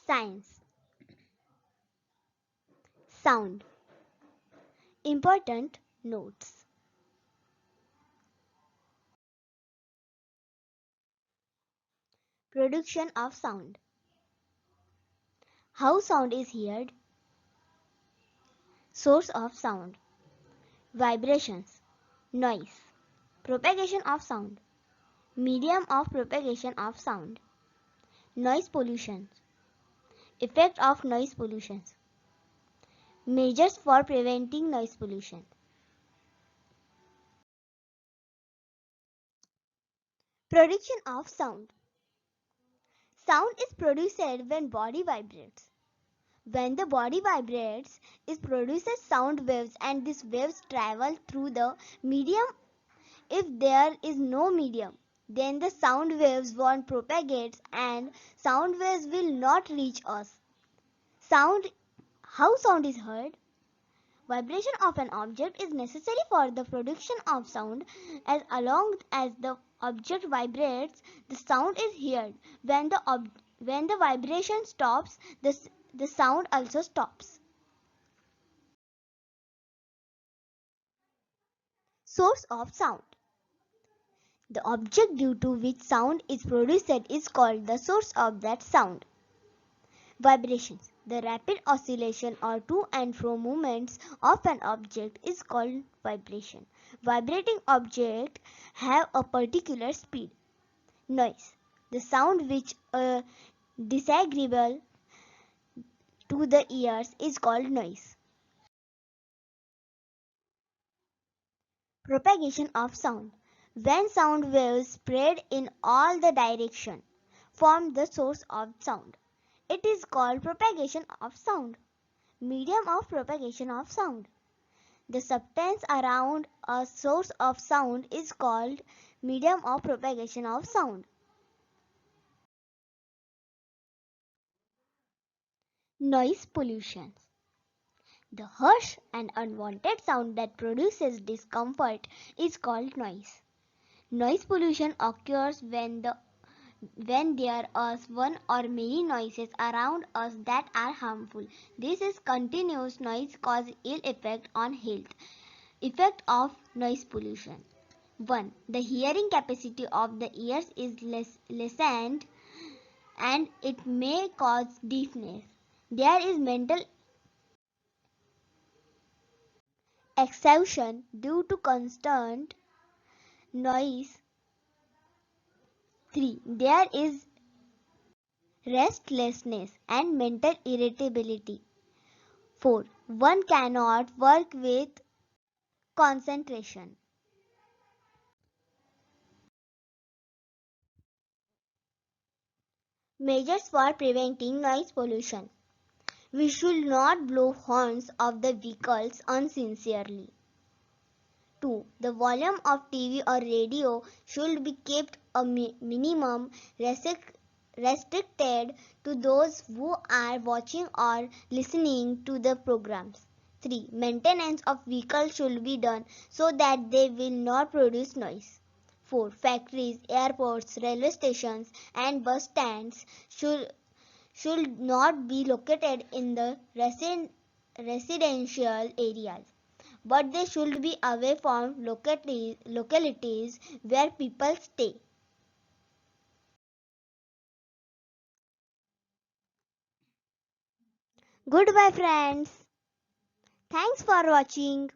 Science. Sound. Important notes. Production of sound. How sound is heard. Source of sound. Vibrations. Noise. Propagation of sound. Medium of propagation of sound. Noise pollution. Effect of noise pollution. Measures for preventing noise pollution. Production of sound. Sound is produced when body vibrates. When the body vibrates, it produces sound waves and these waves travel through the medium. If there is no medium, then the sound waves won't propagate and sound waves will not reach us. How sound is heard? Vibration of an object is necessary for the production of sound. As long as the object vibrates, the sound is heard. When the vibration stops, the sound also stops. Source of sound. The object due to which sound is produced is called the source of that sound. Vibrations. The rapid oscillation or to and fro movements of an object is called vibration. Vibrating objects have a particular speed. Noise. The sound which is disagreeable to the ears is called noise. Propagation of sound. When sound waves spread in all the directions, form the source of sound. It is called propagation of sound. Medium of propagation of sound. The substance around a source of sound is called medium of propagation of sound. Noise pollution. The harsh and unwanted sound that produces discomfort is called noise. Noise pollution occurs when there are one or many noises around us that are harmful. This is continuous noise causes ill effect on health. Effect of noise pollution. 1. The hearing capacity of the ears is lessened and it may cause deafness. There is mental exhaustion due to constant noise. 3. There is restlessness and mental irritability. 4. One cannot work with concentration. Measures for preventing noise pollution. We should not blow horns of the vehicles unsincerely. 2. The volume of TV or radio should be kept a minimum restricted to those who are watching or listening to the programs. 3. Maintenance of vehicles should be done so that they will not produce noise. 4. Factories, airports, railway stations and bus stands should not be located in the residential areas, but they should be away from localities where people stay. Goodbye friends. Thanks for watching.